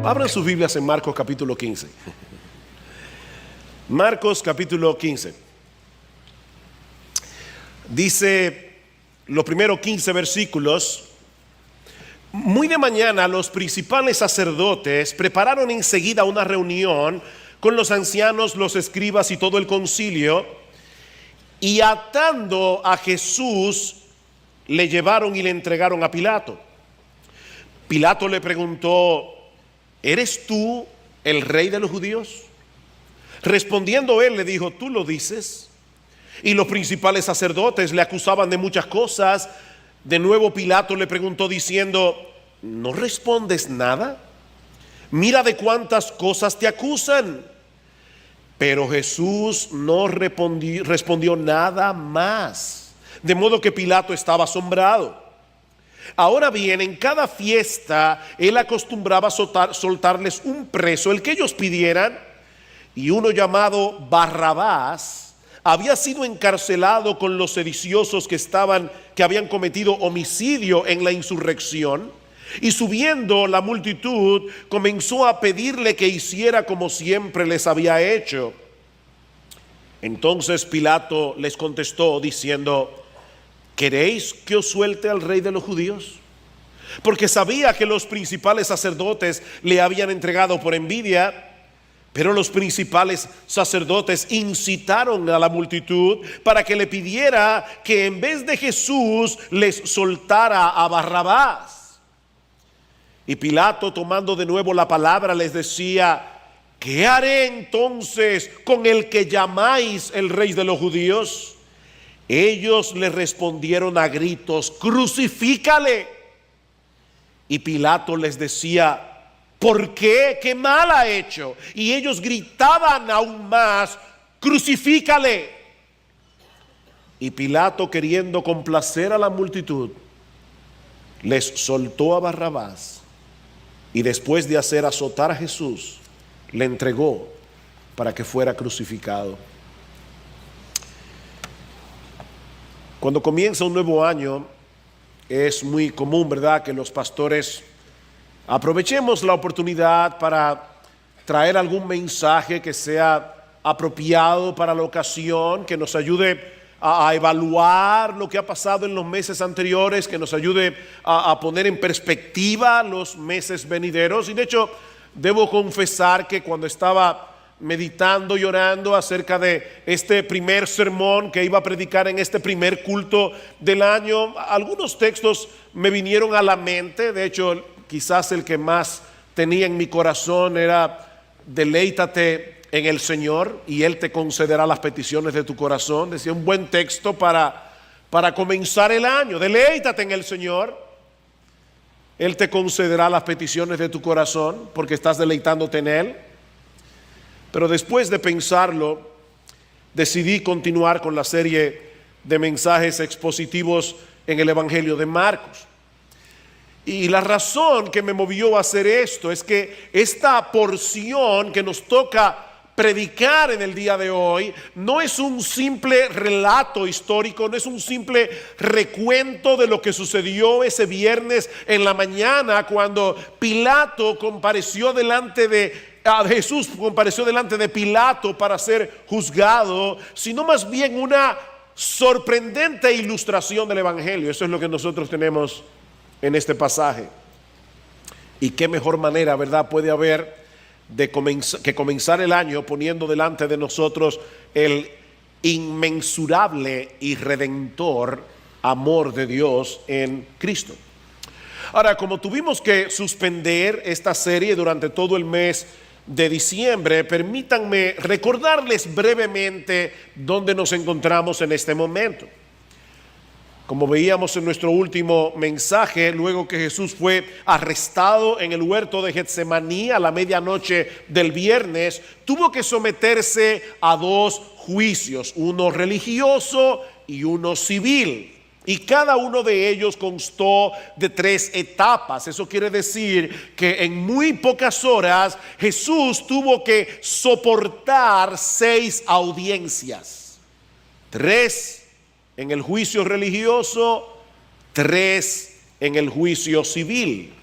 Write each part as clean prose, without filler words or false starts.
Abran sus Biblias en Marcos capítulo 15. Marcos capítulo 15. Dice los primeros 15 versículos: muy de mañana los principales sacerdotes prepararon enseguida una reunión con los ancianos, los escribas y todo el concilio, y atando a Jesús le llevaron y le entregaron a Pilato. Pilato le preguntó: ¿eres tú el rey de los judíos? Respondiendo él le dijo: tú lo dices. Y los principales sacerdotes le acusaban de muchas cosas. De nuevo Pilato le preguntó diciendo: ¿no respondes nada? Mira de cuántas cosas te acusan. Pero Jesús no respondió nada más, de modo que Pilato estaba asombrado. Ahora bien, en cada fiesta él acostumbraba a soltarles un preso, el que ellos pidieran, y uno llamado Barrabás había sido encarcelado con los sediciosos que habían cometido homicidio en la insurrección. Y subiendo la multitud comenzó a pedirle que hiciera como siempre les había hecho. Entonces Pilato les contestó diciendo: ¿queréis que os suelte al rey de los judíos? Porque sabía que los principales sacerdotes le habían entregado por envidia. Pero los principales sacerdotes incitaron a la multitud para que le pidiera que en vez de Jesús les soltara a Barrabás. Y Pilato, tomando de nuevo la palabra, les decía: ¿qué haré entonces con el que llamáis el rey de los judíos? Ellos le respondieron a gritos: crucifícale. Y Pilato les decía: ¿por qué? ¿Qué mal ha hecho? Y ellos gritaban aún más: crucifícale. Y Pilato, queriendo complacer a la multitud, les soltó a Barrabás, y después de hacer azotar a Jesús, le entregó para que fuera crucificado. Cuando comienza un nuevo año, es muy común, ¿verdad?, que los pastores aprovechemos la oportunidad para traer algún mensaje que sea apropiado para la ocasión, que nos ayude a evaluar lo que ha pasado en los meses anteriores, que nos ayude a poner en perspectiva los meses venideros. Y de hecho, debo confesar que cuando estaba meditando y orando acerca de este primer sermón que iba a predicar en este primer culto del año, algunos textos me vinieron a la mente. De hecho, quizás el que más tenía en mi corazón era: deleítate en el Señor y Él te concederá las peticiones de tu corazón. Decía un buen texto para comenzar el año: deleítate en el Señor, Él te concederá las peticiones de tu corazón porque estás deleitándote en Él. Pero después de pensarlo, decidí continuar con la serie de mensajes expositivos en el Evangelio de Marcos. Y la razón que me movió a hacer esto es que esta porción que nos toca predicar en el día de hoy no es un simple relato histórico, no es un simple recuento de lo que sucedió ese viernes en la mañana cuando Pilato compareció delante de Jesús compareció delante de Pilato para ser juzgado, sino más bien una sorprendente ilustración del Evangelio. Eso es lo que nosotros tenemos en este pasaje. Y qué mejor manera, ¿verdad?, puede haber que comenzar el año poniendo delante de nosotros el inmensurable y redentor amor de Dios en Cristo. Ahora, como tuvimos que suspender esta serie durante todo el mes de diciembre, permítanme recordarles brevemente dónde nos encontramos en este momento. Como veíamos en nuestro último mensaje, luego que Jesús fue arrestado en el huerto de Getsemaní a la medianoche del viernes, tuvo que someterse a dos juicios, uno religioso y uno civil. Y cada uno de ellos constó de 3 etapas. Eso quiere decir que en muy pocas horas Jesús tuvo que soportar 6 audiencias. 3 en el juicio religioso, 3 en el juicio civil.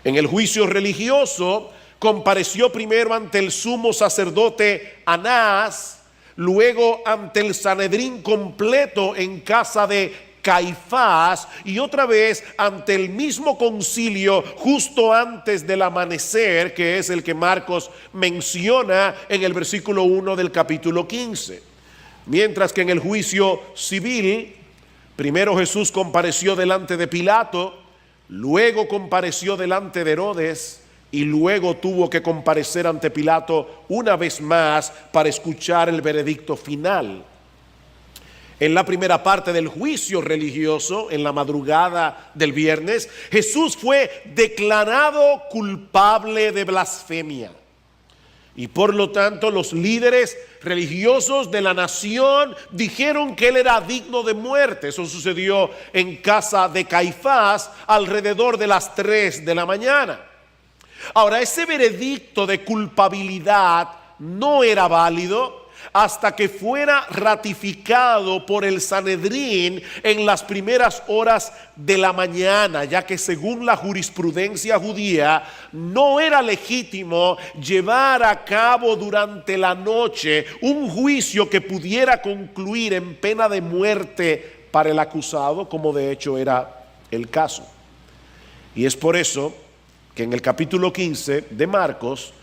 En el juicio religioso compareció primero ante el sumo sacerdote Anás, luego ante el Sanedrín completo en casa de Caifás y otra vez ante el mismo concilio justo antes del amanecer, que es el que Marcos menciona en el versículo 1 del capítulo 15. Mientras que en el juicio civil, primero Jesús compareció delante de Pilato, luego compareció delante de Herodes y luego tuvo que comparecer ante Pilato una vez más para escuchar el veredicto final. En la primera parte del juicio religioso, en la madrugada del viernes, Jesús fue declarado culpable de blasfemia. Y por lo tanto los líderes religiosos de la nación dijeron que él era digno de muerte. Eso sucedió en casa de Caifás alrededor de las 3 de la mañana. Ahora, ese veredicto de culpabilidad no era válido hasta que fuera ratificado por el Sanedrín en las primeras horas de la mañana, ya que según la jurisprudencia judía no era legítimo llevar a cabo durante la noche un juicio que pudiera concluir en pena de muerte para el acusado, como de hecho era el caso. Y es por eso que en el capítulo 15 de Marcos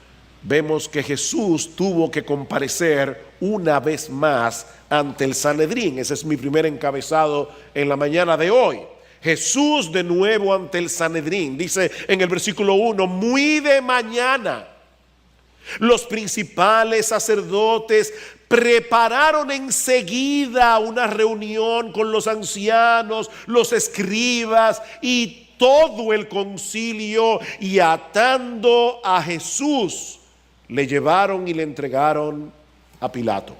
vemos que Jesús tuvo que comparecer una vez más ante el Sanedrín. Ese es mi primer encabezado en la mañana de hoy. Jesús de nuevo ante el Sanedrín. Dice en el versículo 1, muy de mañana, los principales sacerdotes prepararon enseguida una reunión con los ancianos, los escribas y todo el concilio, y atando a Jesús, le llevaron y le entregaron a Pilato.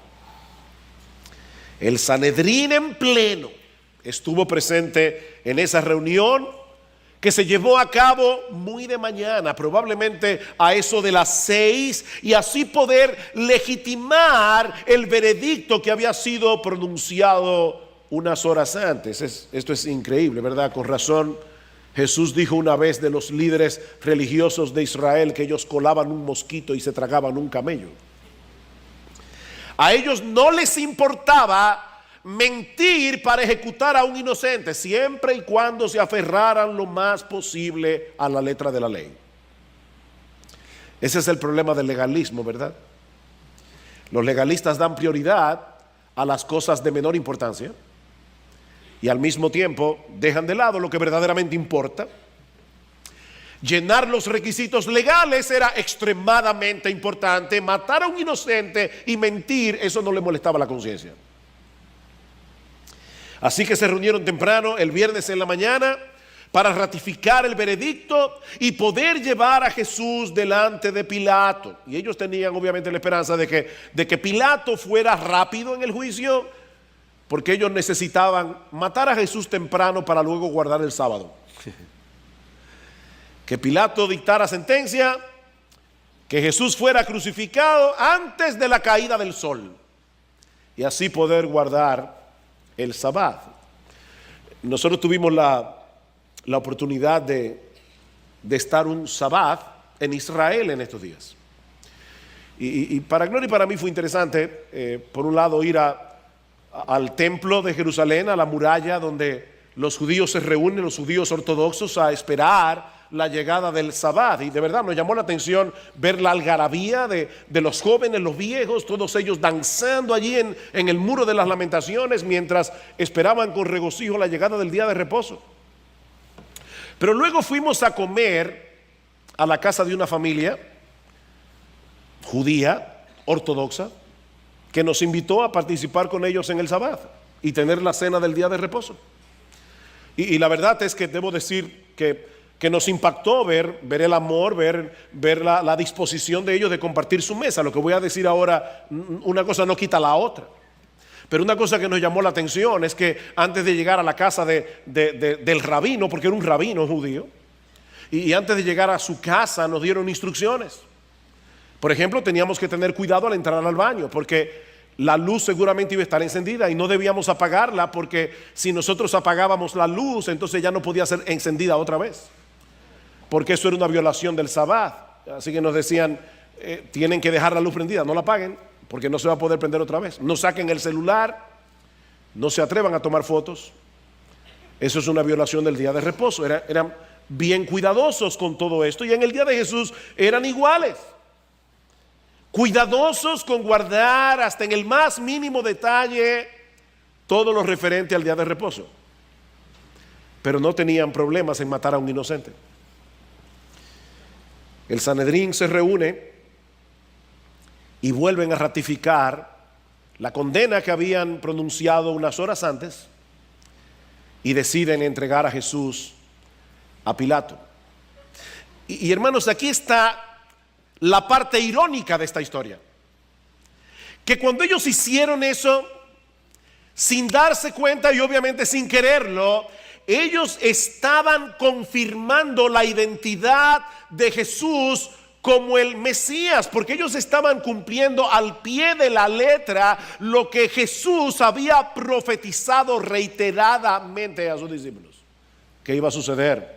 El Sanedrín en pleno estuvo presente en esa reunión que se llevó a cabo muy de mañana, probablemente a eso de las 6, y así poder legitimar el veredicto que había sido pronunciado unas horas antes. Esto es increíble, ¿verdad? Con razón Jesús dijo una vez de los líderes religiosos de Israel que ellos colaban un mosquito y se tragaban un camello. A ellos no les importaba mentir para ejecutar a un inocente, siempre y cuando se aferraran lo más posible a la letra de la ley. Ese es el problema del legalismo, ¿verdad? Los legalistas dan prioridad a las cosas de menor importancia y al mismo tiempo dejan de lado lo que verdaderamente importa. Llenar los requisitos legales era extremadamente importante. Matar a un inocente y mentir, eso no le molestaba la conciencia. Así que se reunieron temprano el viernes en la mañana para ratificar el veredicto y poder llevar a Jesús delante de Pilato. Y ellos tenían obviamente la esperanza de que Pilato fuera rápido en el juicio, porque ellos necesitaban matar a Jesús temprano para luego guardar el sábado. Que Pilato dictara sentencia, que Jesús fuera crucificado antes de la caída del sol y así poder guardar el sábado. Nosotros tuvimos la oportunidad de estar un sábado en Israel en estos días. Y para Gloria y para mí fue interesante, por un lado, ir al templo de Jerusalén, a la muralla donde los judíos se reúnen, los judíos ortodoxos, a esperar la llegada del sábado. Y de verdad nos llamó la atención ver la algarabía de los jóvenes, los viejos, todos ellos danzando allí en el muro de las lamentaciones mientras esperaban con regocijo la llegada del día de reposo. Pero luego fuimos a comer a la casa de una familia judía, ortodoxa, que nos invitó a participar con ellos en el sábado y tener la cena del día de reposo. Y la verdad es que debo decir que nos impactó ver el amor, ver la disposición de ellos de compartir su mesa. Lo que voy a decir ahora, una cosa no quita la otra. Pero una cosa que nos llamó la atención es que antes de llegar a la casa del rabino, porque era un rabino judío, y antes de llegar a su casa nos dieron instrucciones. Por ejemplo, teníamos que tener cuidado al entrar al baño, porque la luz seguramente iba a estar encendida y no debíamos apagarla, porque si nosotros apagábamos la luz, entonces ya no podía ser encendida otra vez. porque eso era una violación del sabbat. Así que nos decían, tienen que dejar la luz prendida, no la apaguen, porque no se va a poder prender otra vez. No saquen el celular, no se atrevan a tomar fotos. Eso es una violación del día de reposo. Eran bien cuidadosos con todo esto, y en el día de Jesús eran iguales. Cuidadosos con guardar hasta en el más mínimo detalle todo lo referente al día de reposo. Pero no tenían problemas en matar a un inocente. El Sanedrín se reúne y vuelven a ratificar la condena que habían pronunciado unas horas antes y deciden entregar a Jesús a Pilato. Y hermanos, aquí está la parte irónica de esta historia, que cuando ellos hicieron eso, sin darse cuenta y obviamente sin quererlo, ellos estaban confirmando la identidad de Jesús como el Mesías, porque ellos estaban cumpliendo al pie de la letra lo que Jesús había profetizado reiteradamente a sus discípulos que iba a suceder.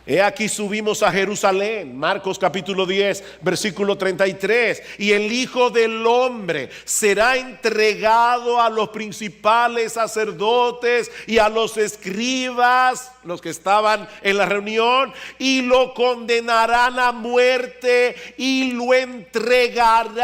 He aquí subimos a Jerusalén, Marcos capítulo 10, versículo 33, y el Hijo del Hombre será entregado a los principales sacerdotes y a los escribas, los que estaban en la reunión, y lo condenarán a muerte y lo entregarán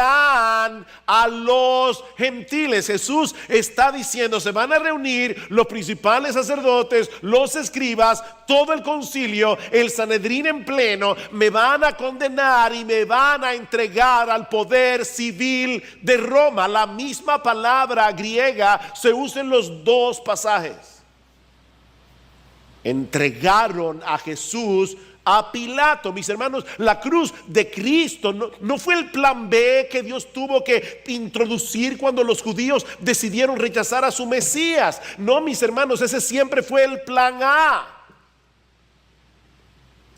a los gentiles. Jesús está diciendo, se van a reunir los principales sacerdotes, los escribas, todo el concilio, el Sanedrín en pleno, me van a condenar y me van a entregar al poder civil de Roma. La misma palabra griega se usa en los dos pasajes. Entregaron a Jesús a Pilato. Mis hermanos, la cruz de Cristo no fue el plan B que Dios tuvo que introducir cuando los judíos decidieron rechazar a su Mesías. No, mis hermanos, ese siempre fue el plan A.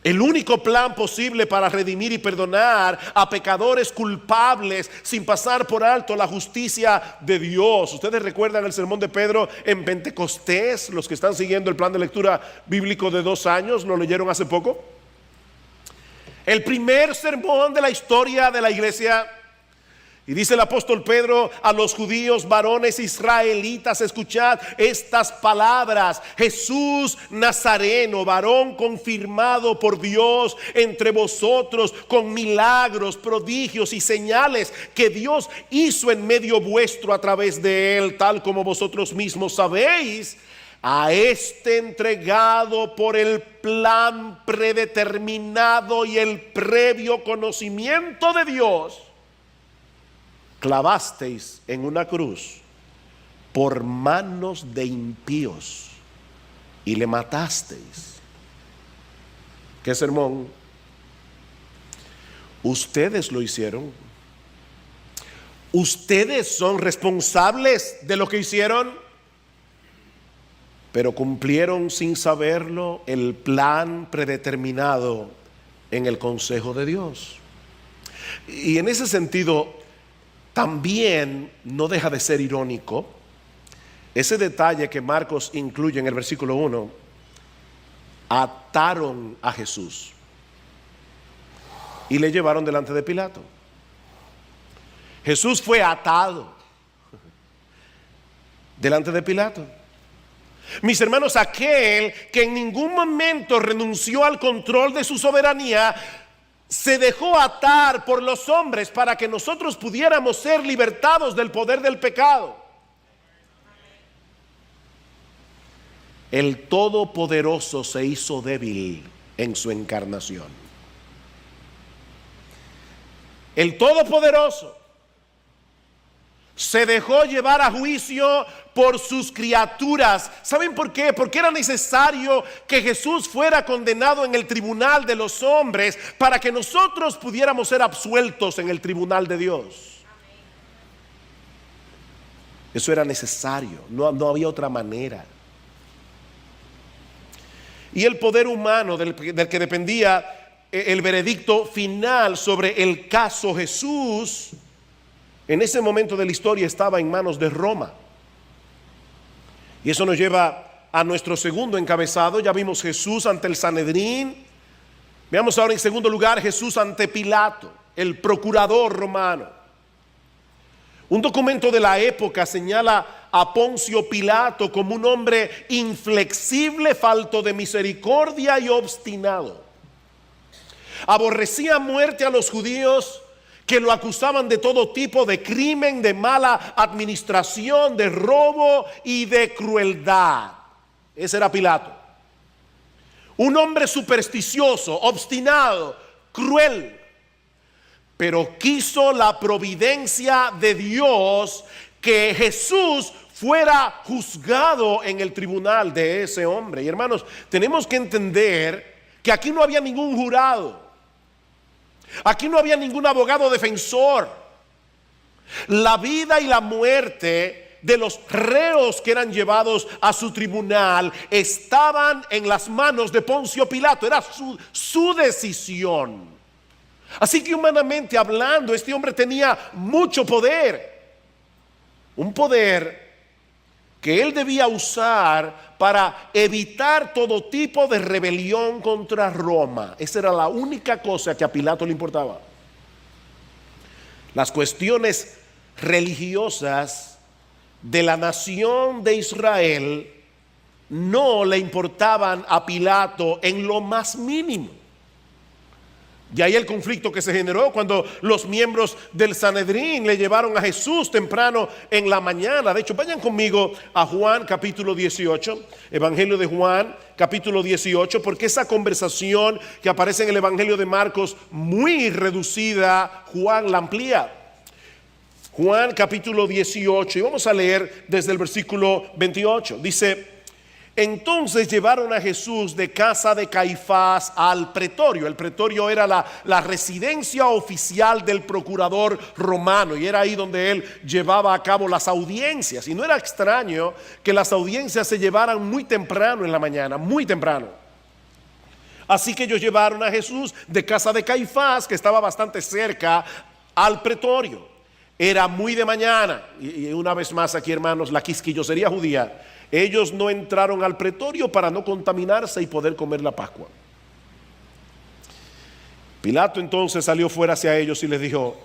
El único plan posible para redimir y perdonar a pecadores culpables sin pasar por alto la justicia de Dios. Ustedes recuerdan el sermón de Pedro en Pentecostés, los que están siguiendo el plan de lectura bíblico de 2 años, ¿lo leyeron hace poco? El primer sermón de la historia de la iglesia. Y dice el apóstol Pedro a los judíos, varones israelitas, escuchad estas palabras: Jesús Nazareno, varón confirmado por Dios entre vosotros con milagros, prodigios y señales que Dios hizo en medio vuestro a través de él, tal como vosotros mismos sabéis. A este entregado por el plan predeterminado y el previo conocimiento de Dios, clavasteis en una cruz por manos de impíos y le matasteis. ¿Qué sermón? Ustedes lo hicieron. Ustedes son responsables de lo que hicieron, pero cumplieron sin saberlo el plan predeterminado en el consejo de Dios. Y en ese sentido, también no deja de ser irónico ese detalle que Marcos incluye en el versículo 1. Ataron a Jesús y le llevaron delante de Pilato. Jesús fue atado delante de Pilato. Mis hermanos, aquel que en ningún momento renunció al control de su soberanía, se dejó atar por los hombres para que nosotros pudiéramos ser libertados del poder del pecado. El Todopoderoso se hizo débil en su encarnación. El Todopoderoso se dejó llevar a juicio por sus criaturas. ¿Saben por qué? Porque era necesario que Jesús fuera condenado en el tribunal de los hombres para que nosotros pudiéramos ser absueltos en el tribunal de Dios. Eso era necesario, no había otra manera. Y el poder humano del que dependía el veredicto final sobre el caso Jesús, en ese momento de la historia estaba en manos de Roma. Y eso nos lleva a nuestro segundo encabezado. Ya vimos Jesús ante el Sanedrín, Veamos ahora en segundo lugar Jesús ante Pilato, el procurador romano. Un documento de la época señala a Poncio Pilato como un hombre inflexible, falto de misericordia y obstinado. Aborrecía a muerte a los judíos que lo acusaban de todo tipo de crimen, de mala administración, de robo y de crueldad. Ese era Pilato. Un hombre supersticioso, obstinado, cruel. Pero quiso la providencia de Dios que Jesús fuera juzgado en el tribunal de ese hombre. Y hermanos, tenemos que entender que aquí no había ningún jurado. Aquí no había ningún abogado defensor. La vida y la muerte de los reos que eran llevados a su tribunal estaban en las manos de Poncio Pilato. Era su decisión. Así que humanamente hablando, este hombre tenía mucho poder. Un poder que él debía usar para evitar todo tipo de rebelión contra Roma. Esa era la única cosa que a Pilato le importaba. Las cuestiones religiosas de la nación de Israel no le importaban a Pilato en lo más mínimo. De ahí el conflicto que se generó cuando los miembros del Sanedrín le llevaron a Jesús temprano en la mañana. De hecho, vayan conmigo a Juan capítulo 18, Evangelio de Juan capítulo 18, porque esa conversación que aparece en el Evangelio de Marcos, muy reducida, Juan la amplía. Juan capítulo 18, y vamos a leer desde el versículo 28. Dice: entonces llevaron a Jesús de casa de Caifás al pretorio. El pretorio era la residencia oficial del procurador romano, y era ahí donde él llevaba a cabo las audiencias. Y no era extraño que las audiencias se llevaran muy temprano en la mañana, muy temprano. Así que ellos llevaron a Jesús de casa de Caifás, que estaba bastante cerca, al pretorio. Era muy de mañana, y una vez más aquí, hermanos, la quisquillosería judía. Ellos no entraron al pretorio para no contaminarse y poder comer la Pascua. Pilato entonces salió fuera hacia ellos y les dijo: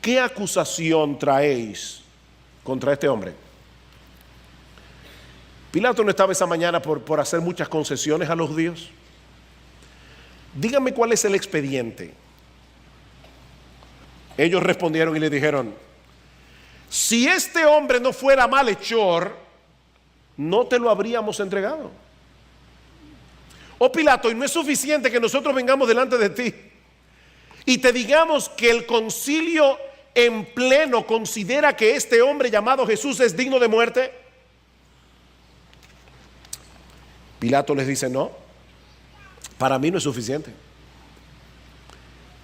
¿qué acusación traéis contra este hombre? Pilato no estaba esa mañana por hacer muchas concesiones a los judíos. Díganme cuál es el expediente. Ellos respondieron y le dijeron: si este hombre no fuera malhechor, no te lo habríamos entregado. Oh Pilato, y no es suficiente que nosotros vengamos delante de ti y te digamos que el concilio en pleno considera que este hombre llamado Jesús es digno de muerte. Pilato les dice: no, para mí no es suficiente.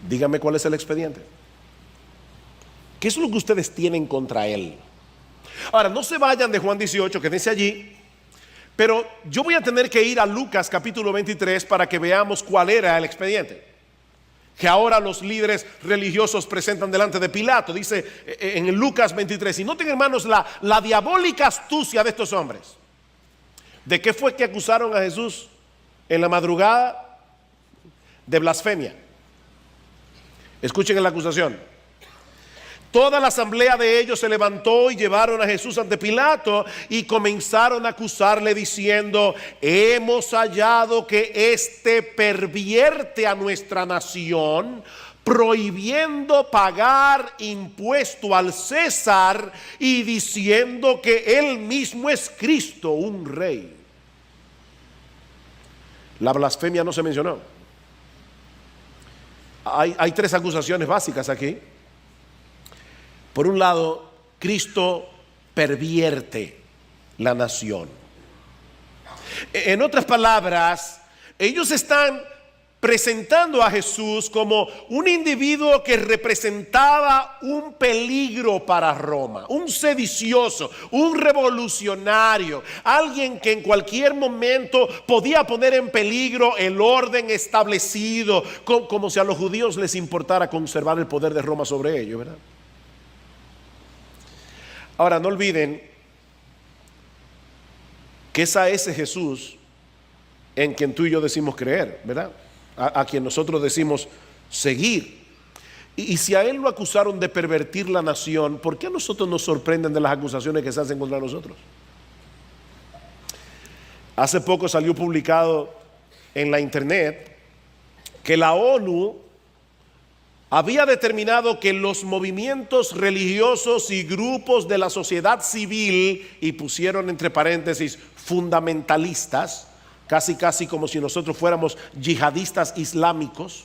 Díganme cuál es el expediente. ¿Qué es lo que ustedes tienen contra él? Ahora, no se vayan de Juan 18, quédense allí. Pero yo voy a tener que ir a Lucas capítulo 23 para que veamos cuál era el expediente que ahora los líderes religiosos presentan delante de Pilato. Dice en Lucas 23, y noten, hermanos, la diabólica astucia de estos hombres. ¿De qué fue que acusaron a Jesús en la madrugada? De blasfemia. Escuchen la acusación. Toda la asamblea de ellos se levantó y llevaron a Jesús ante Pilato y comenzaron a acusarle diciendo: hemos hallado que éste pervierte a nuestra nación, prohibiendo pagar impuesto al César y diciendo que él mismo es Cristo, un rey. La blasfemia no se mencionó. Hay tres acusaciones básicas aquí. Por un lado, Cristo pervierte la nación. En otras palabras, ellos están presentando a Jesús como un individuo que representaba un peligro para Roma, un sedicioso, un revolucionario, alguien que en cualquier momento podía poner en peligro el orden establecido, como si a los judíos les importara conservar el poder de Roma sobre ellos, ¿verdad? Ahora, no olviden que es a ese Jesús en quien tú y yo decimos creer, ¿verdad? a quien nosotros decimos seguir. Y si a él lo acusaron de pervertir la nación, ¿por qué a nosotros nos sorprenden de las acusaciones que se hacen contra nosotros? Hace poco salió publicado en la internet que la ONU había determinado que los movimientos religiosos y grupos de la sociedad civil, y pusieron entre paréntesis fundamentalistas, casi como si nosotros fuéramos yihadistas islámicos,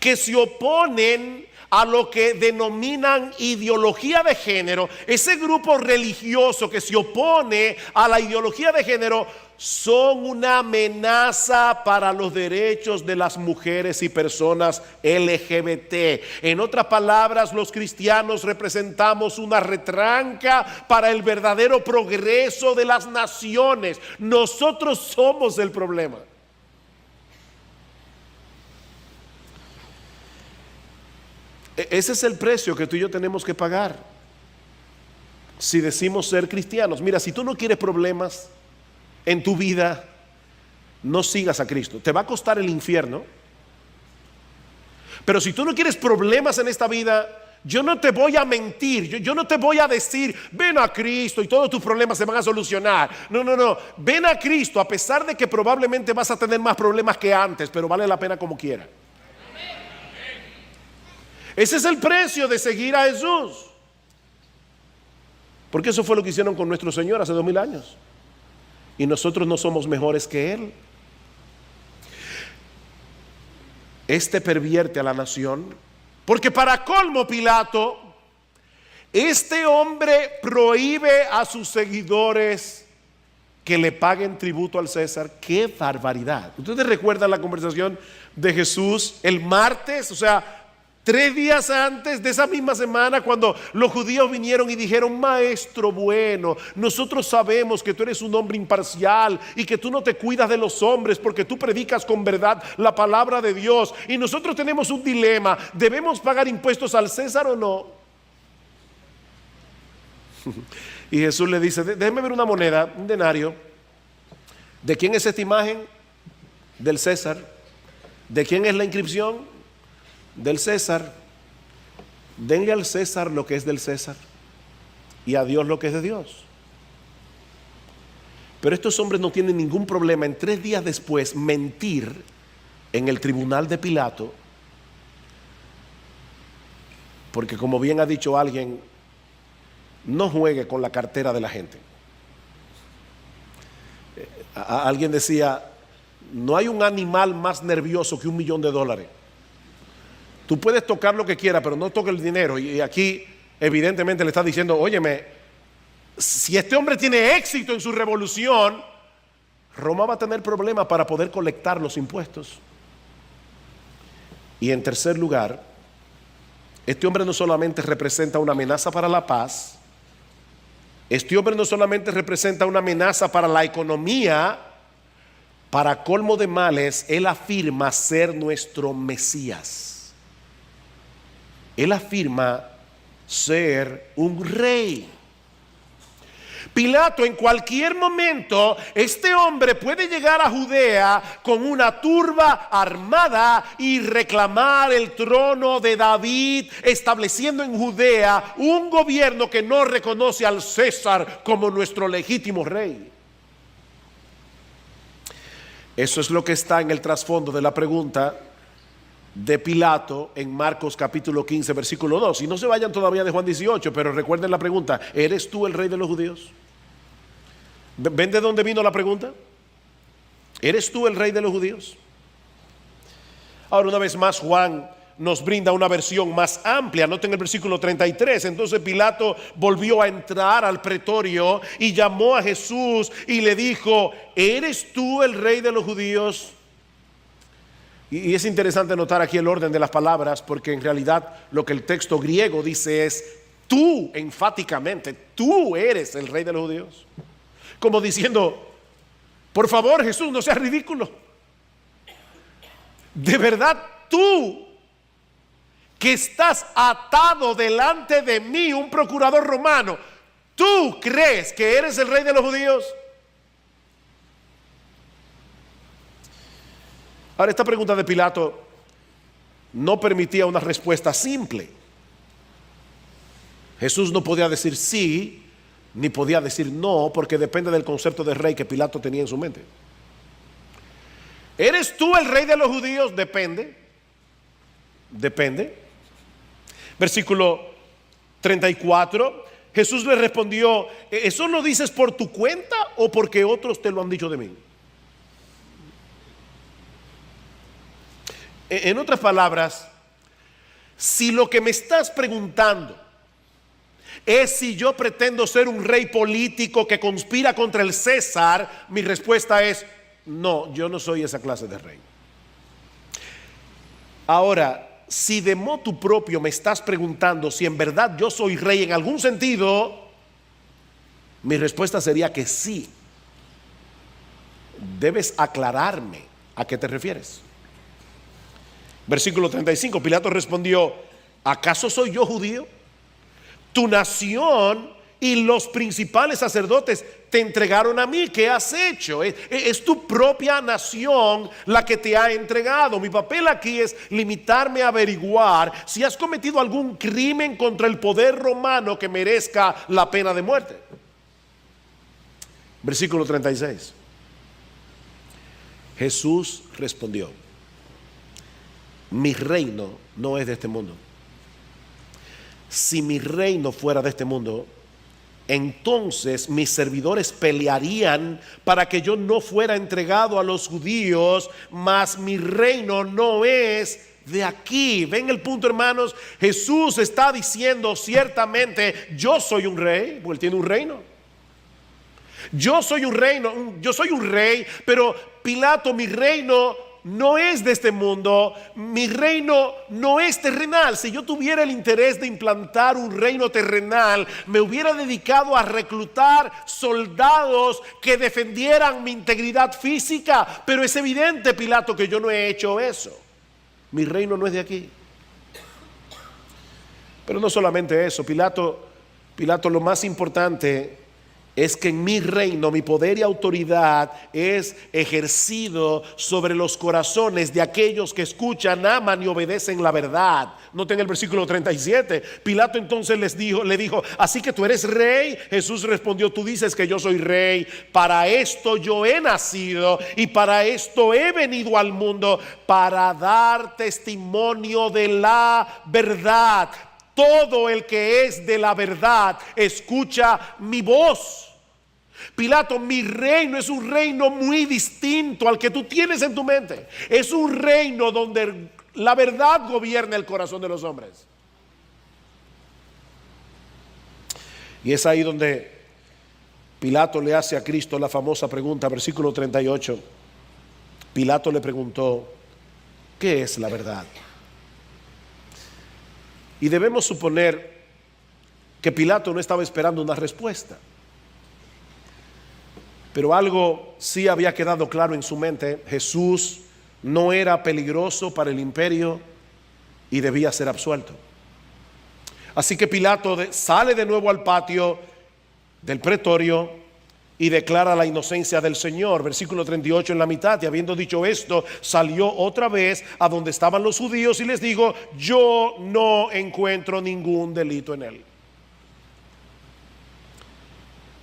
que se oponen a lo que denominan ideología de género, ese grupo religioso que se opone a la ideología de género, son una amenaza para los derechos de las mujeres y personas LGBT. En otras palabras, los cristianos representamos una retranca para el verdadero progreso de las naciones. Nosotros somos el problema. Ese es el precio que tú y yo tenemos que pagar si decimos ser cristianos. Mira, si tú no quieres problemas en tu vida, no sigas a Cristo. Te va a costar el infierno. Pero si tú no quieres problemas en esta vida, yo no te voy a mentir, yo no te voy a decir ven a Cristo y todos tus problemas se van a solucionar. No, ven a Cristo a pesar de que probablemente vas a tener más problemas que antes, pero vale la pena como quiera. Ese es el precio de seguir a Jesús. Porque eso fue lo que hicieron con nuestro Señor hace 2000 años. Y nosotros no somos mejores que Él. Este pervierte a la nación, porque para colmo Pilato, este hombre prohíbe a sus seguidores que le paguen tributo al César. ¡Qué barbaridad! ¿Ustedes recuerdan la conversación de Jesús el martes? O sea, 3 días antes de esa misma semana, cuando los judíos vinieron y dijeron: maestro bueno, nosotros sabemos que tú eres un hombre imparcial y que tú no te cuidas de los hombres porque tú predicas con verdad la palabra de Dios, y nosotros tenemos un dilema: ¿debemos pagar impuestos al César o no? Y Jesús le dice: déjeme ver una moneda, un denario. ¿De quién es esta imagen? Del César. ¿De quién es la inscripción? Del César. Denle al César lo que es del César y a Dios lo que es de Dios. Pero estos hombres no tienen ningún problema en 3 días después mentir en el tribunal de Pilato, porque, como bien ha dicho alguien, no juegue con la cartera de la gente. Alguien decía: no hay un animal más nervioso que $1.000.000. Tú puedes tocar lo que quieras, pero no toques el dinero. Y aquí evidentemente le está diciendo: óyeme, si este hombre tiene éxito en su revolución, Roma va a tener problemas para poder colectar los impuestos. Y en tercer lugar, este hombre no solamente representa una amenaza para la paz, este hombre no solamente representa una amenaza para la economía, para colmo de males, él afirma ser nuestro Mesías. Él afirma ser un rey. Pilato, en cualquier momento, este hombre puede llegar a Judea con una turba armada y reclamar el trono de David, estableciendo en Judea un gobierno que no reconoce al César como nuestro legítimo rey. Eso es lo que está en el trasfondo de la pregunta de Pilato en Marcos capítulo 15 versículo 2. Y no se vayan todavía de Juan 18, pero recuerden la pregunta: ¿eres tú el rey de los judíos? ¿Ven de dónde vino la pregunta? ¿Eres tú el rey de los judíos? Ahora, una vez más, Juan nos brinda una versión más amplia. Noten el versículo 33. Entonces Pilato volvió a entrar al pretorio y llamó a Jesús y le dijo: ¿eres tú el rey de los judíos? Y es interesante notar aquí el orden de las palabras, porque en realidad lo que el texto griego dice es: tú, enfáticamente, tú eres el rey de los judíos. Como diciendo: por favor, Jesús, no seas ridículo. De verdad, tú, que estás atado delante de mí, un procurador romano, ¿tú crees que eres el rey de los judíos? Ahora, esta pregunta de Pilato no permitía una respuesta simple. Jesús no podía decir sí, ni podía decir no, porque depende del concepto de rey que Pilato tenía en su mente. ¿Eres tú el rey de los judíos? Depende. Versículo 34, Jesús le respondió, ¿eso lo dices por tu cuenta o porque otros te lo han dicho de mí? En otras palabras, si lo que me estás preguntando es si yo pretendo ser un rey político que conspira contra el César, mi respuesta es no, yo no soy esa clase de rey. Ahora, si de motu propio me estás preguntando si en verdad yo soy rey en algún sentido, mi respuesta sería que sí. Debes aclararme a qué te refieres. Versículo 35, Pilato respondió, ¿acaso soy yo judío? Tu nación y los principales sacerdotes te entregaron a mí. ¿Qué has hecho? Es tu propia nación la que te ha entregado. Mi papel aquí es limitarme a averiguar si has cometido algún crimen contra el poder romano que merezca la pena de muerte. Versículo 36. Jesús respondió, mi reino no es de este mundo. Si mi reino fuera de este mundo, entonces mis servidores pelearían para que yo no fuera entregado a los judíos, mas mi reino no es de aquí. ¿Ven el punto, hermanos? Jesús está diciendo ciertamente, yo soy un rey, porque él tiene un reino. Yo soy un reino, yo soy un rey, pero Pilato, mi reino no es de este mundo, mi reino no es terrenal. Si yo tuviera el interés de implantar un reino terrenal, me hubiera dedicado a reclutar soldados que defendieran mi integridad física. Pero es evidente, Pilato, que yo no he hecho eso. Mi reino no es de aquí. Pero no solamente eso, Pilato, lo más importante es que en mi reino mi poder y autoridad es ejercido sobre los corazones de aquellos que escuchan, aman y obedecen la verdad. Noten el versículo 37. Pilato entonces le dijo, ¿así que tú eres rey? Jesús respondió, tú dices que yo soy rey. Para esto yo he nacido y para esto he venido al mundo, para dar testimonio de la verdad. Todo el que es de la verdad escucha mi voz. Pilato, mi reino es un reino muy distinto al que tú tienes en tu mente. Es un reino donde la verdad gobierna el corazón de los hombres. Y es ahí donde Pilato le hace a Cristo la famosa pregunta, versículo 38. Pilato le preguntó, ¿qué es la verdad? Y debemos suponer que Pilato no estaba esperando una respuesta. Pero algo sí había quedado claro en su mente: Jesús no era peligroso para el imperio y debía ser absuelto. Así que Pilato sale de nuevo al patio del pretorio y declara la inocencia del Señor. Versículo 38 en la mitad. Y habiendo dicho esto, salió otra vez a donde estaban los judíos y les dijo: yo no encuentro ningún delito en él.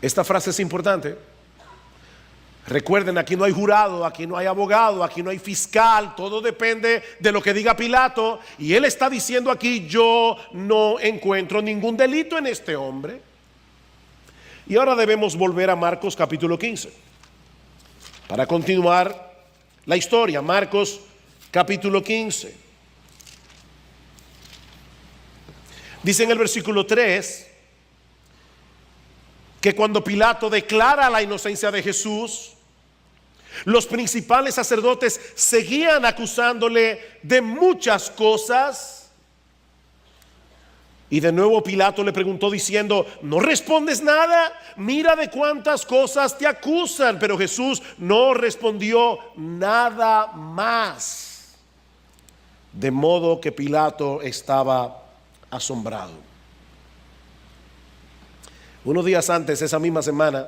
Esta frase es importante. Recuerden, aquí no hay jurado, aquí no hay abogado, aquí no hay fiscal. Todo depende de lo que diga Pilato. Y él está diciendo aquí: yo no encuentro ningún delito en este hombre. Y ahora debemos volver a Marcos capítulo 15 para continuar la historia. Marcos capítulo 15. Dice en el versículo 3 que cuando Pilato declara la inocencia de Jesús, los principales sacerdotes seguían acusándole de muchas cosas. Y de nuevo Pilato le preguntó diciendo: ¿no respondes nada? Mira de cuántas cosas te acusan. Pero Jesús no respondió nada más. De modo que Pilato estaba asombrado. Unos días antes, esa misma semana,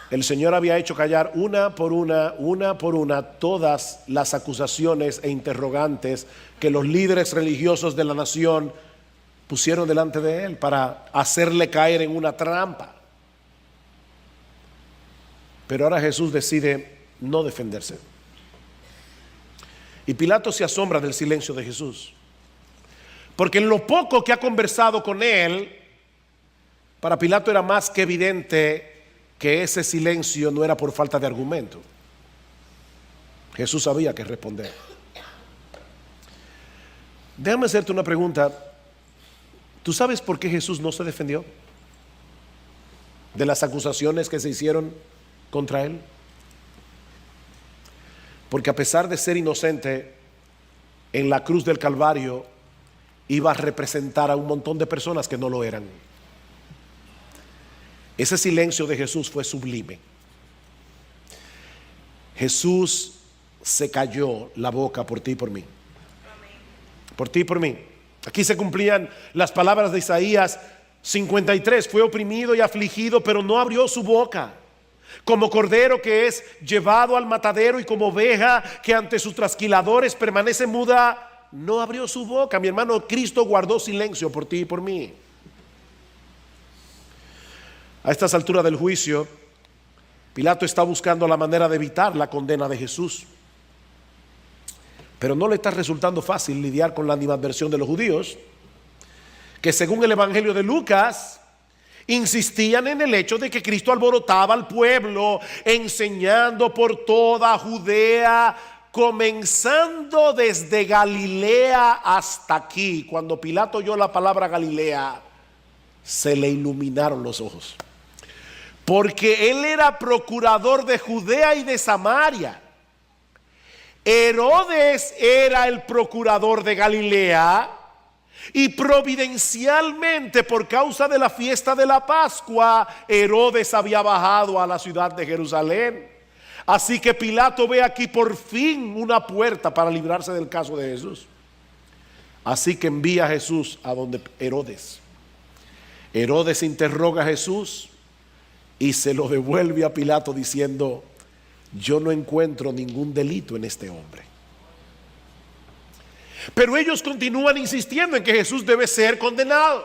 el Señor había hecho callar una por una, todas las acusaciones e interrogantes que los líderes religiosos de la nación pusieron delante de él para hacerle caer en una trampa. Pero ahora Jesús decide no defenderse. Y Pilato se asombra del silencio de Jesús, porque en lo poco que ha conversado con él, para Pilato era más que evidente que ese silencio no era por falta de argumento. Jesús sabía qué responder. Déjame hacerte una pregunta. ¿Tú sabes por qué Jesús no se defendió de las acusaciones que se hicieron contra él? Porque a pesar de ser inocente, en la cruz del Calvario iba a representar a un montón de personas que no lo eran. Ese silencio de Jesús fue sublime. Jesús se cayó la boca por ti y por mí. Por ti y por mí. Aquí se cumplían las palabras de Isaías 53. Fue oprimido y afligido, pero no abrió su boca. Como cordero que es llevado al matadero y como oveja que ante sus trasquiladores permanece muda, no abrió su boca. Mi hermano, Cristo guardó silencio por ti y por mí. A estas alturas del juicio, Pilato está buscando la manera de evitar la condena de Jesús. Pero no le está resultando fácil lidiar con la animadversión de los judíos, que según el Evangelio de Lucas, insistían en el hecho de que Cristo alborotaba al pueblo, enseñando por toda Judea, comenzando desde Galilea hasta aquí. Cuando Pilato oyó la palabra Galilea, se le iluminaron los ojos, porque él era procurador de Judea y de Samaria. Herodes era el procurador de Galilea, y providencialmente, por causa de la fiesta de la Pascua, Herodes había bajado a la ciudad de Jerusalén. Así que Pilato ve aquí por fin una puerta para librarse del caso de Jesús. Así que envía a Jesús a donde Herodes. Herodes interroga a Jesús y se lo devuelve a Pilato diciendo: yo no encuentro ningún delito en este hombre. Pero ellos continúan insistiendo en que Jesús debe ser condenado,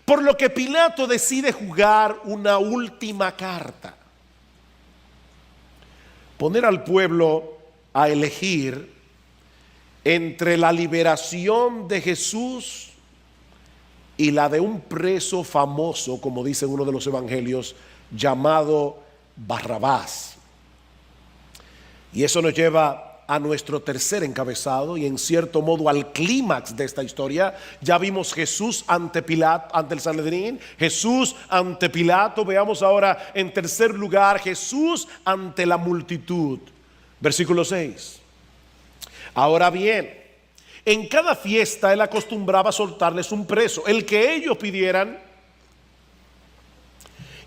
por lo que Pilato decide jugar una última carta: poner al pueblo a elegir entre la liberación de Jesús y la de un preso famoso, como dice uno de los evangelios, llamado Barrabás. Y eso nos lleva a nuestro tercer encabezado y en cierto modo al clímax de esta historia. Ya vimos Jesús ante Pilato, ante el Sanedrín, Jesús ante Pilato. Veamos ahora en tercer lugar Jesús ante la multitud. Versículo 6. Ahora bien, en cada fiesta él acostumbraba a soltarles un preso, el que ellos pidieran.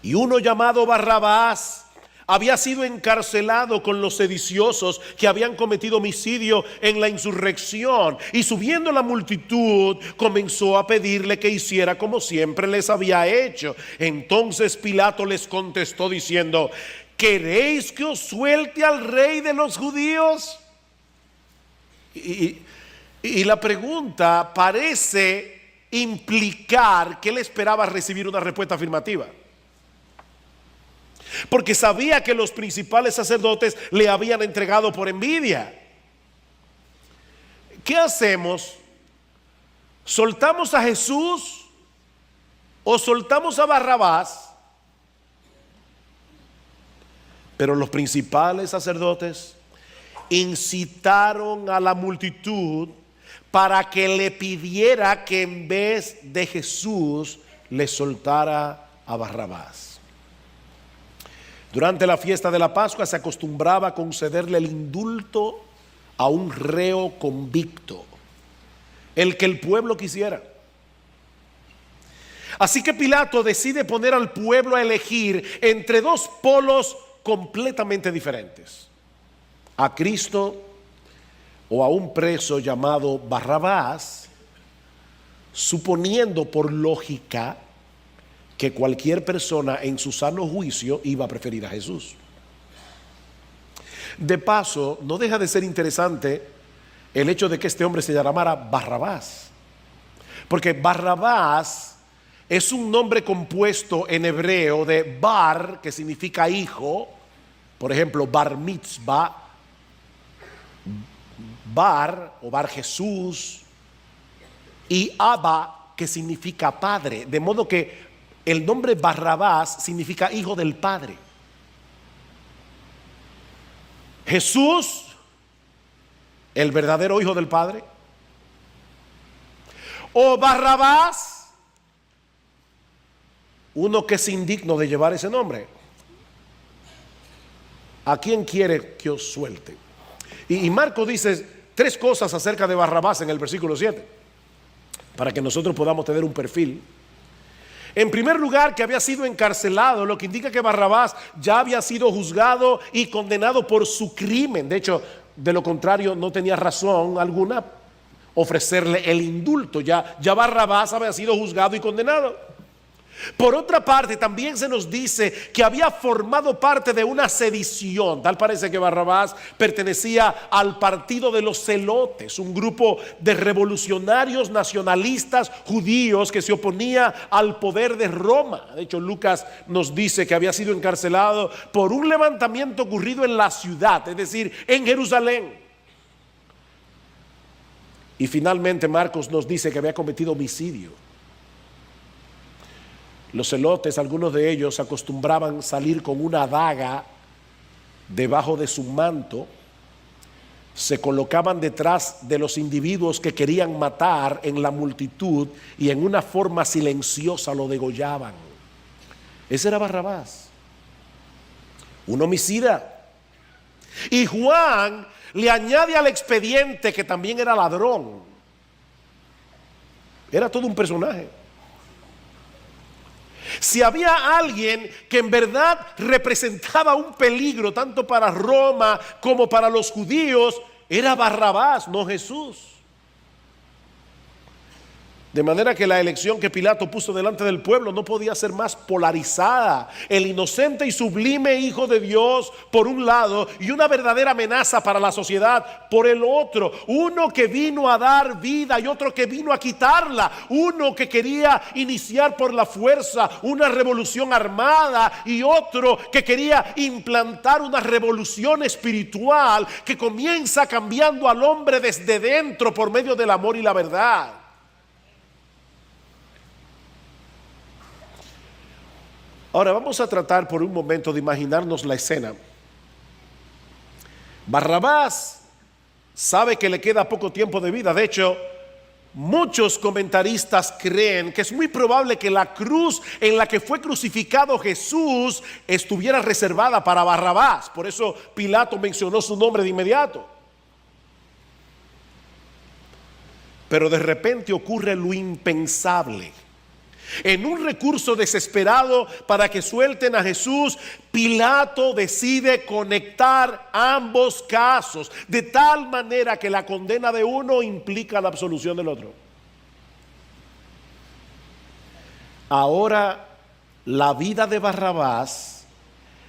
Y uno llamado Barrabás había sido encarcelado con los sediciosos que habían cometido homicidio en la insurrección. Y subiendo la multitud, comenzó a pedirle que hiciera como siempre les había hecho. Entonces Pilato les contestó diciendo: ¿queréis que os suelte al rey de los judíos? Y la pregunta parece implicar que él esperaba recibir una respuesta afirmativa, porque sabía que los principales sacerdotes le habían entregado por envidia. ¿Qué hacemos? ¿Soltamos a Jesús o soltamos a Barrabás? Pero los principales sacerdotes incitaron a la multitud para que le pidiera que en vez de Jesús le soltara a Barrabás. Durante la fiesta de la Pascua se acostumbraba a concederle el indulto a un reo convicto, el que el pueblo quisiera. Así que Pilato decide poner al pueblo a elegir entre dos polos completamente diferentes: a Cristo o a un preso llamado Barrabás, suponiendo por lógica que cualquier persona en su sano juicio iba a preferir a Jesús. De paso, no deja de ser interesante el hecho de que este hombre se llamara Barrabás, porque Barrabás es un nombre compuesto en hebreo de bar, que significa hijo, por ejemplo, bar mitzvah, bar o bar Jesús, y Abba, que significa padre, de modo que el nombre Barrabás significa hijo del padre. Jesús, el verdadero hijo del padre, o Barrabás, uno que es indigno de llevar ese nombre. ¿A quién quiere que os suelte? Y Marcos dice 3 cosas acerca de Barrabás en el versículo 7, para que nosotros podamos tener un perfil. En primer lugar, que había sido encarcelado, lo que indica que Barrabás ya había sido juzgado y condenado por su crimen. De hecho, de lo contrario, no tenía razón alguna ofrecerle el indulto. Ya Barrabás había sido juzgado y condenado. Por otra parte, también se nos dice que había formado parte de una sedición. Tal parece que Barrabás pertenecía al partido de los celotes, un grupo de revolucionarios nacionalistas judíos que se oponía al poder de Roma. De hecho, Lucas nos dice que había sido encarcelado por un levantamiento ocurrido en la ciudad, es decir, en Jerusalén. Y finalmente Marcos nos dice que había cometido homicidio. Los celotes, algunos de ellos acostumbraban salir con una daga debajo de su manto, se colocaban detrás de los individuos que querían matar en la multitud y en una forma silenciosa lo degollaban. Ese era Barrabás, un homicida. Y Juan le añade al expediente que también era ladrón. Era todo un personaje. Si había alguien que en verdad representaba un peligro tanto para Roma como para los judíos, era Barrabás, no Jesús. De manera que la elección que Pilato puso delante del pueblo no podía ser más polarizada. El inocente y sublime Hijo de Dios por un lado y una verdadera amenaza para la sociedad por el otro. Uno que vino a dar vida y otro que vino a quitarla. Uno que quería iniciar por la fuerza una revolución armada y otro que quería implantar una revolución espiritual que comienza cambiando al hombre desde dentro por medio del amor y la verdad. Ahora vamos a tratar por un momento de imaginarnos la escena. Barrabás sabe que le queda poco tiempo de vida. De hecho, muchos comentaristas creen que es muy probable que la cruz en la que fue crucificado Jesús estuviera reservada para Barrabás. Por eso Pilato mencionó su nombre de inmediato. Pero de repente ocurre lo impensable. En un recurso desesperado para que suelten a Jesús, Pilato decide conectar ambos casos, de tal manera que la condena de uno implica la absolución del otro. Ahora, la vida de Barrabás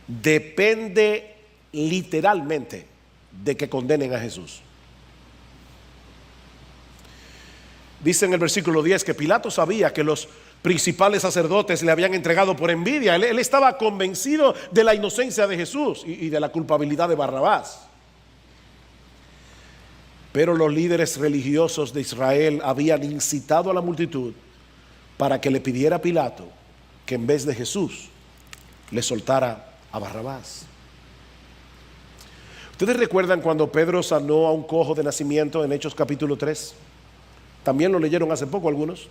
depende literalmente de que condenen a Jesús. Dice en el versículo 10 que Pilato sabía que los principales sacerdotes le habían entregado por envidia. Él estaba convencido de la inocencia de Jesús y de la culpabilidad de Barrabás. Pero los líderes religiosos de Israel habían incitado a la multitud para que le pidiera a Pilato que en vez de Jesús le soltara a Barrabás. ¿Ustedes recuerdan cuando Pedro sanó a un cojo de nacimiento en Hechos capítulo 3? También lo leyeron hace poco algunos.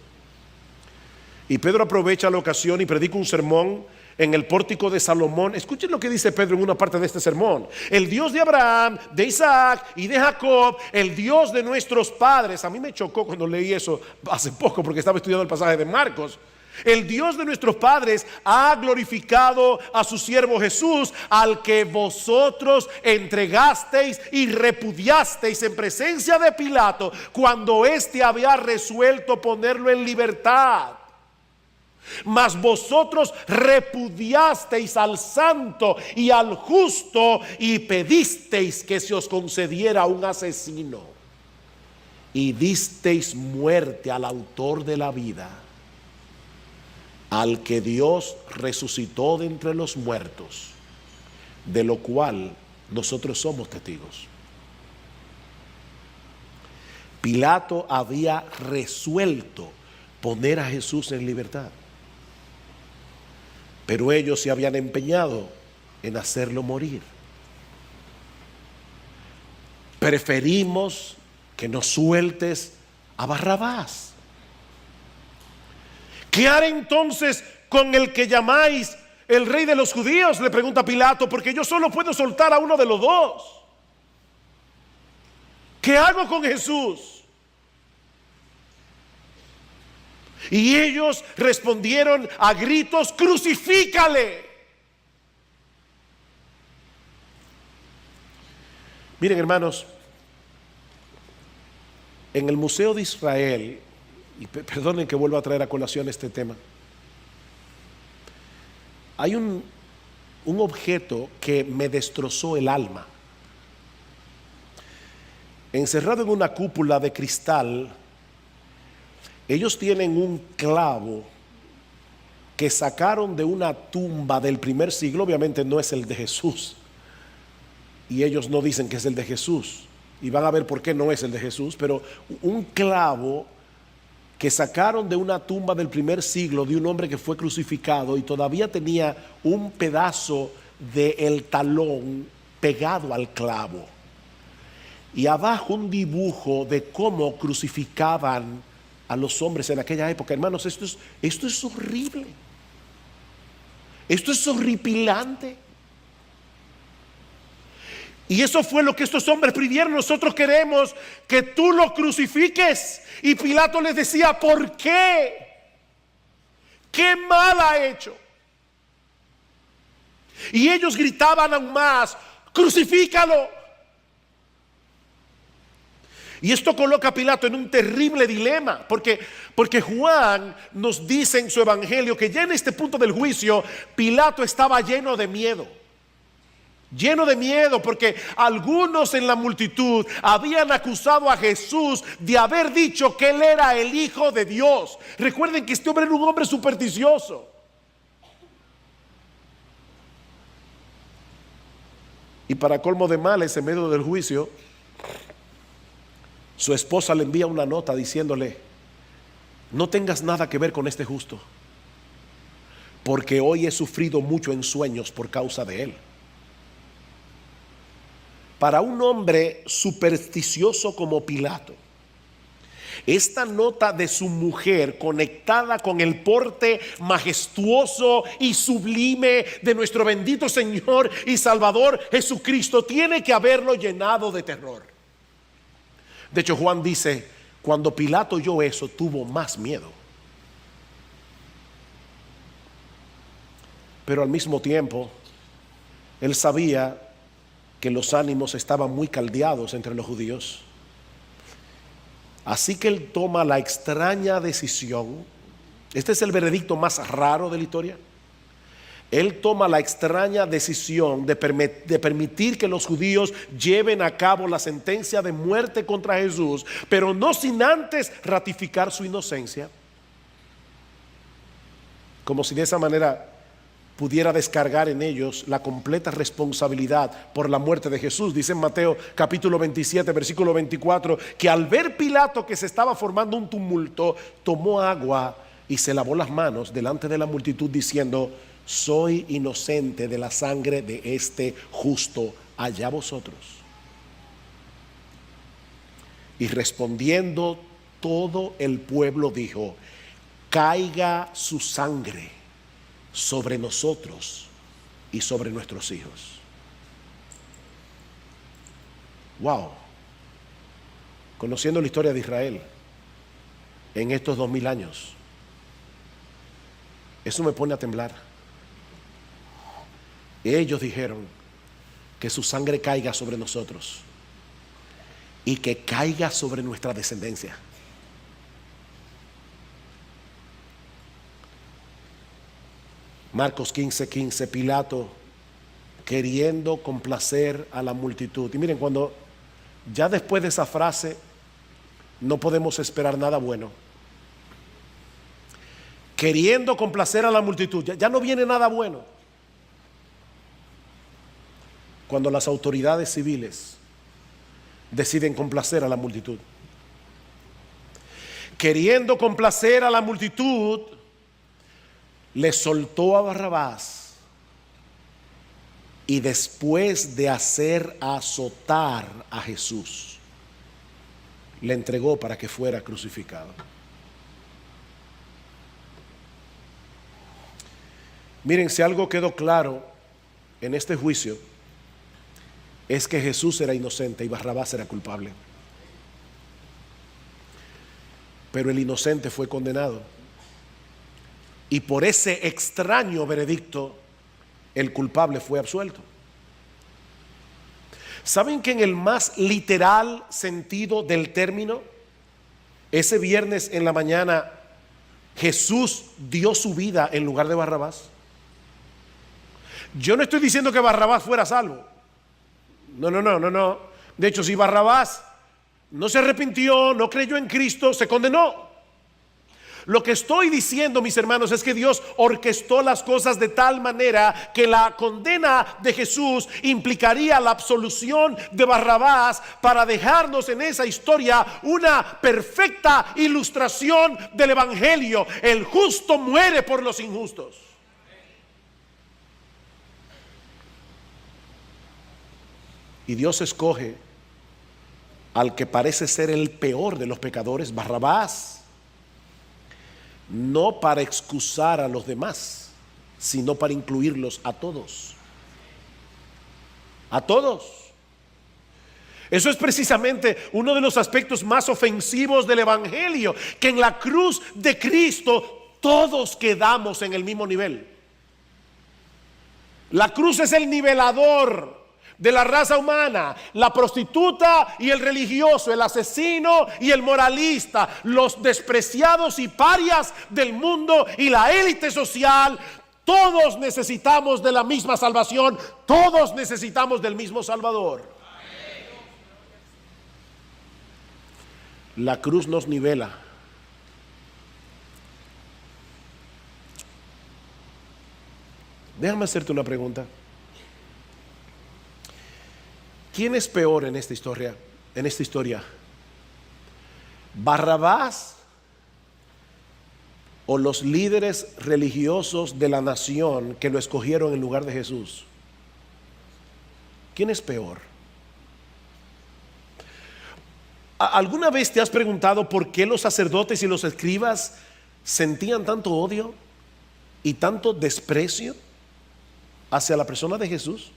Y Pedro aprovecha la ocasión y predica un sermón en el pórtico de Salomón. Escuchen lo que dice Pedro en una parte de este sermón. El Dios de Abraham, de Isaac y de Jacob, el Dios de nuestros padres. A mí me chocó cuando leí eso hace poco porque estaba estudiando el pasaje de Marcos. El Dios de nuestros padres ha glorificado a su siervo Jesús, al que vosotros entregasteis y repudiasteis en presencia de Pilato cuando éste había resuelto ponerlo en libertad. Mas vosotros repudiasteis al santo y al justo y pedisteis que se os concediera un asesino y disteis muerte al autor de la vida, al que Dios resucitó de entre los muertos, de lo cual nosotros somos testigos. Pilato había resuelto poner a Jesús en libertad, pero ellos se habían empeñado en hacerlo morir. Preferimos que nos sueltes a Barrabás. ¿Qué haré entonces con el que llamáis el rey de los judíos?, le pregunta Pilato, porque yo solo puedo soltar a uno de los dos. ¿Qué hago con Jesús? Y ellos respondieron a gritos: crucifícale. Miren, hermanos, en el Museo de Israel, y perdonen que vuelva a traer a colación este tema, hay un objeto que me destrozó el alma. Encerrado en una cúpula de cristal, ellos tienen un clavo que sacaron de una tumba del primer siglo. Obviamente no es el de Jesús, y ellos no dicen que es el de Jesús, y van a ver por qué no es el de Jesús, pero un clavo que sacaron de una tumba del primer siglo de un hombre que fue crucificado, y todavía tenía un pedazo del talón pegado al clavo, y abajo un dibujo de cómo crucificaban a los hombres en aquella época. Hermanos, esto es horrible, esto es horripilante. Y eso fue lo que estos hombres pidieron: nosotros queremos que tú lo crucifiques. Y Pilato les decía: ¿por qué? ¿Qué mal ha hecho? Y ellos gritaban aún más: crucifícalo. Y esto coloca a Pilato en un terrible dilema, porque Juan nos dice en su evangelio que ya en este punto del juicio Pilato estaba lleno de miedo. Lleno de miedo, porque algunos en la multitud habían acusado a Jesús de haber dicho que él era el Hijo de Dios. Recuerden que este hombre era un hombre supersticioso. Y para colmo de males, en medio del juicio, su esposa le envía una nota diciéndole: no tengas nada que ver con este justo, porque hoy he sufrido mucho en sueños por causa de él. Para un hombre supersticioso como Pilato, esta nota de su mujer, conectada con el porte majestuoso y sublime de nuestro bendito Señor y Salvador Jesucristo, tiene que haberlo llenado de terror. De hecho, Juan dice: cuando Pilato oyó eso, tuvo más miedo. Pero al mismo tiempo, él sabía que los ánimos estaban muy caldeados entre los judíos. Así que él toma la extraña decisión. Este es el veredicto más raro de la historia. Él toma la extraña decisión de permitir que los judíos lleven a cabo la sentencia de muerte contra Jesús, pero no sin antes ratificar su inocencia, como si de esa manera pudiera descargar en ellos la completa responsabilidad por la muerte de Jesús. Dice en Mateo capítulo 27 versículo 24 que al ver Pilato que se estaba formando un tumulto, tomó agua y se lavó las manos delante de la multitud diciendo: soy inocente de la sangre de este justo, allá vosotros. Y respondiendo todo el pueblo dijo: caiga su sangre sobre nosotros y sobre nuestros hijos. Wow. Conociendo la historia de Israel en estos 2000 años, eso me pone a temblar. Ellos dijeron: que su sangre caiga sobre nosotros y que caiga sobre nuestra descendencia. Marcos 15:15, Pilato queriendo complacer a la multitud. Y miren, cuando ya después de esa frase no podemos esperar nada bueno. Queriendo complacer a la multitud, ya no viene nada bueno. Cuando las autoridades civiles deciden complacer a la multitud. Queriendo complacer a la multitud, le soltó a Barrabás y después de hacer azotar a Jesús, le entregó para que fuera crucificado. Miren, si algo quedó claro en este juicio, es que Jesús era inocente y Barrabás era culpable. Pero el inocente fue condenado. Y por ese extraño veredicto, el culpable fue absuelto. ¿Saben que en el más literal sentido del término, ese viernes en la mañana, Jesús dio su vida en lugar de Barrabás? Yo no estoy diciendo que Barrabás fuera salvo. No. De hecho, si Barrabás no se arrepintió, no creyó en Cristo, se condenó. Lo que estoy diciendo, mis hermanos, es que Dios orquestó las cosas de tal manera que la condena de Jesús implicaría la absolución de Barrabás, para dejarnos en esa historia una perfecta ilustración del Evangelio. El justo muere por los injustos. Y Dios escoge al que parece ser el peor de los pecadores, Barrabás, no para excusar a los demás, sino para incluirlos a todos. A todos. Eso es precisamente uno de los aspectos más ofensivos del Evangelio, que en la cruz de Cristo todos quedamos en el mismo nivel. La cruz es el nivelador de la raza humana. La prostituta y el religioso, el asesino y el moralista, los despreciados y parias del mundo y la élite social, todos necesitamos de la misma salvación, todos necesitamos del mismo Salvador. La cruz nos nivela. Déjame hacerte una pregunta. ¿Quién es peor en esta historia? ¿Barrabás o los líderes religiosos de la nación que lo escogieron en lugar de Jesús? ¿Quién es peor? ¿Alguna vez te has preguntado por qué los sacerdotes y los escribas sentían tanto odio y tanto desprecio hacia la persona de Jesús?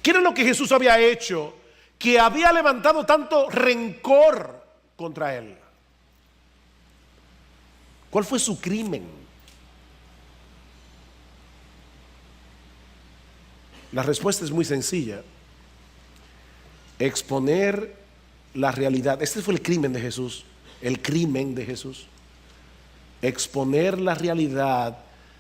¿Qué era lo que Jesús había hecho que había levantado tanto rencor contra él? ¿Cuál fue su crimen? La respuesta es muy sencilla. Exponer la realidad. Este fue el crimen de Jesús. El crimen de Jesús. Exponer la realidad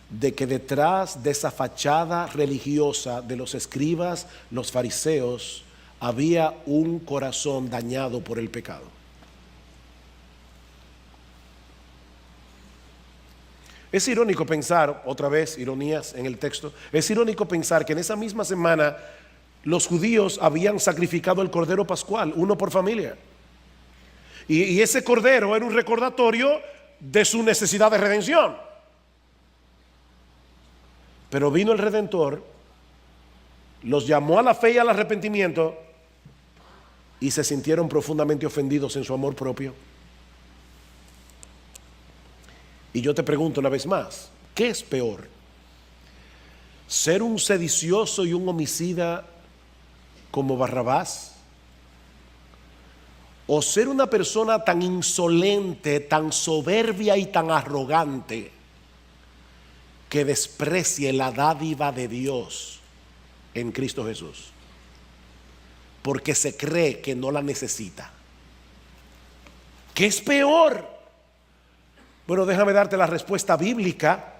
de que detrás de esa fachada religiosa de los escribas, los fariseos, había un corazón dañado por el pecado. Es irónico pensar, otra vez ironías en el texto, es irónico pensar que en esa misma semana los judíos habían sacrificado el cordero pascual, uno por familia. Y ese cordero era un recordatorio de su necesidad de redención. Pero vino el Redentor, los llamó a la fe y al arrepentimiento y se sintieron profundamente ofendidos en su amor propio. Y yo te pregunto una vez más, ¿qué es peor? ¿Ser un sedicioso y un homicida como Barrabás? ¿O ser una persona tan insolente, tan soberbia y tan arrogante que desprecie la dádiva de Dios en Cristo Jesús porque se cree que no la necesita? ¿Qué es peor? Bueno, déjame darte la respuesta bíblica.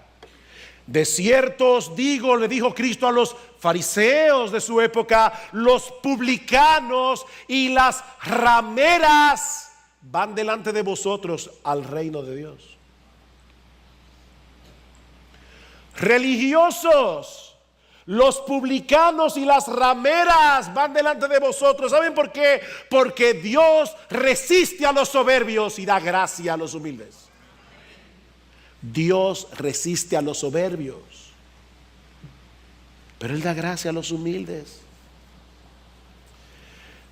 De cierto os digo, le dijo Cristo a los fariseos de su época, los publicanos y las rameras van delante de vosotros al reino de Dios. Religiosos, los publicanos y las rameras van delante de vosotros. ¿Saben por qué? Porque Dios resiste a los soberbios y da gracia a los humildes. Dios resiste a los soberbios, pero Él da gracia a los humildes.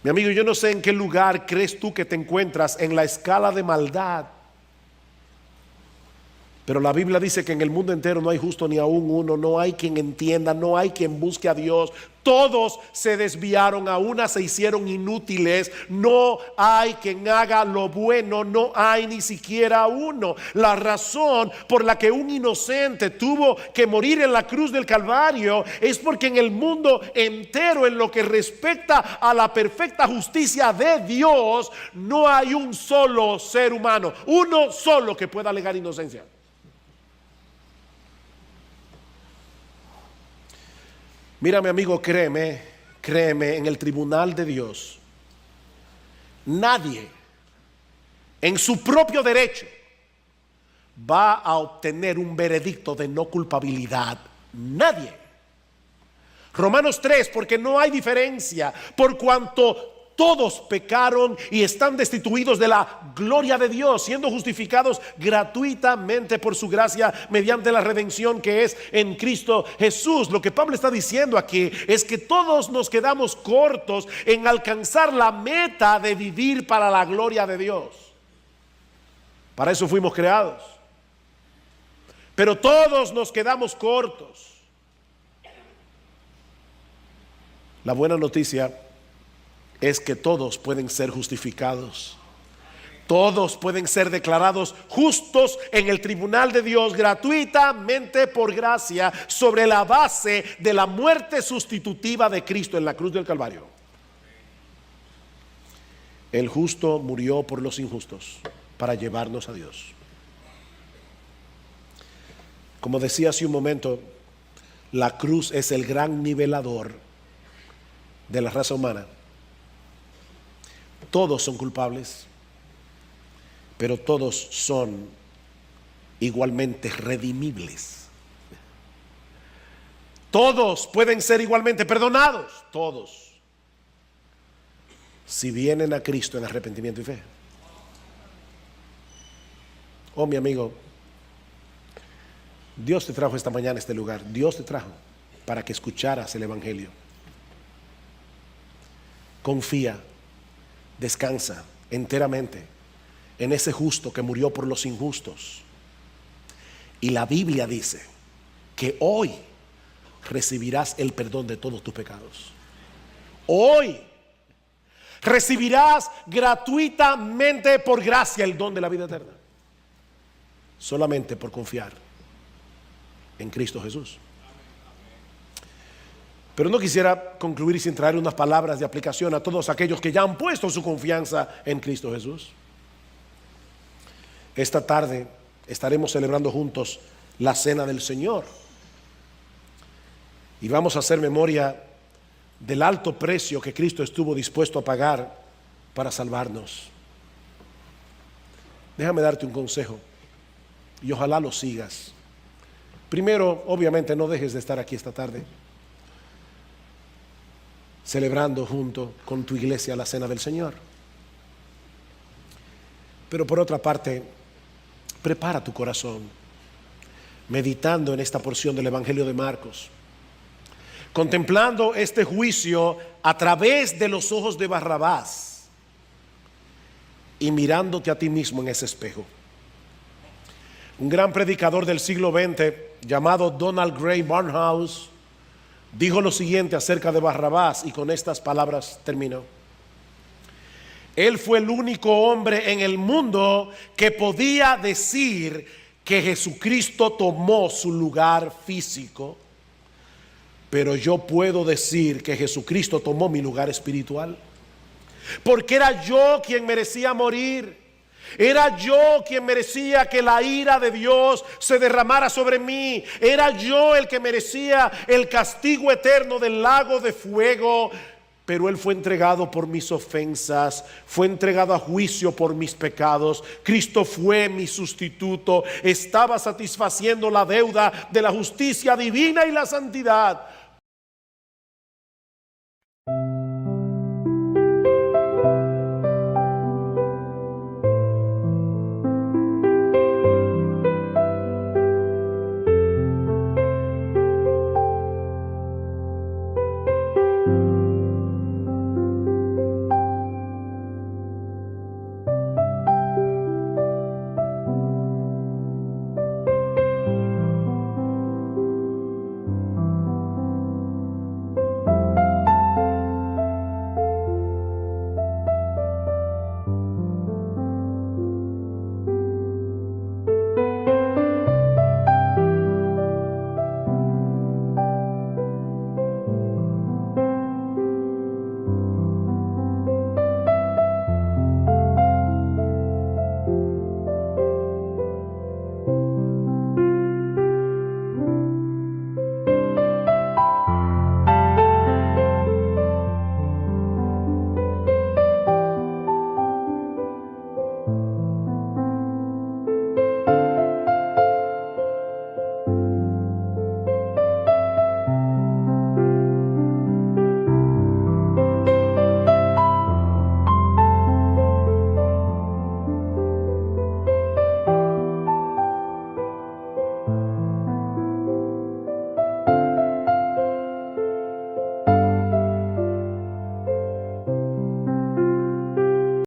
Mi amigo, yo no sé en qué lugar crees tú que te encuentras en la escala de maldad, pero la Biblia dice que en el mundo entero no hay justo ni aún uno, no hay quien entienda, no hay quien busque a Dios. Todos se desviaron, a una se hicieron inútiles, no hay quien haga lo bueno, no hay ni siquiera uno. La razón por la que un inocente tuvo que morir en la cruz del Calvario es porque en el mundo entero, en lo que respecta a la perfecta justicia de Dios, no hay un solo ser humano, uno solo que pueda alegar inocencia. Mira, mi amigo, créeme, en el tribunal de Dios, nadie en su propio derecho va a obtener un veredicto de no culpabilidad. Nadie. Romanos 3, porque no hay diferencia, por cuanto todos pecaron y están destituidos de la gloria de Dios, siendo justificados gratuitamente por su gracia mediante la redención que es en Cristo Jesús. Lo que Pablo está diciendo aquí es que todos nos quedamos cortos en alcanzar la meta de vivir para la gloria de Dios. Para eso fuimos creados. Pero todos nos quedamos cortos. La buena noticia es que todos pueden ser justificados. Todos pueden ser declarados justos en el tribunal de Dios gratuitamente por gracia, sobre la base de la muerte sustitutiva de Cristo en la cruz del Calvario. El justo murió por los injustos para llevarnos a Dios. Como decía hace un momento, la cruz es el gran nivelador de la raza humana. Todos son culpables, pero todos son igualmente redimibles. Todos pueden ser igualmente perdonados, todos, si vienen a Cristo en arrepentimiento y fe. Oh, mi amigo, Dios te trajo esta mañana a este lugar. Dios te trajo para que escucharas el Evangelio. Confía, descansa enteramente en ese justo que murió por los injustos. Y la Biblia dice que hoy recibirás el perdón de todos tus pecados. Hoy recibirás gratuitamente por gracia el don de la vida eterna, solamente por confiar en Cristo Jesús. Pero no quisiera concluir sin traer unas palabras de aplicación a todos aquellos que ya han puesto su confianza en Cristo Jesús. Esta tarde estaremos celebrando juntos la Cena del Señor y vamos a hacer memoria del alto precio que Cristo estuvo dispuesto a pagar para salvarnos. Déjame darte un consejo y ojalá lo sigas. Primero, obviamente, no dejes de estar aquí esta tarde celebrando junto con tu iglesia la Cena del Señor. Pero por otra parte, prepara tu corazón meditando en esta porción del Evangelio de Marcos, contemplando este juicio a través de los ojos de Barrabás y mirándote a ti mismo en ese espejo. Un gran predicador del siglo XX llamado Donald Grey Barnhouse dijo lo siguiente acerca de Barrabás, y con estas palabras terminó: él fue el único hombre en el mundo que podía decir que Jesucristo tomó su lugar físico, pero yo puedo decir que Jesucristo tomó mi lugar espiritual, porque era yo quien merecía morir. Era yo quien merecía que la ira de Dios se derramara sobre mí. Era yo el que merecía el castigo eterno del lago de fuego. Pero Él fue entregado por mis ofensas, fue entregado a juicio por mis pecados. Cristo fue mi sustituto, estaba satisfaciendo la deuda de la justicia divina y la santidad.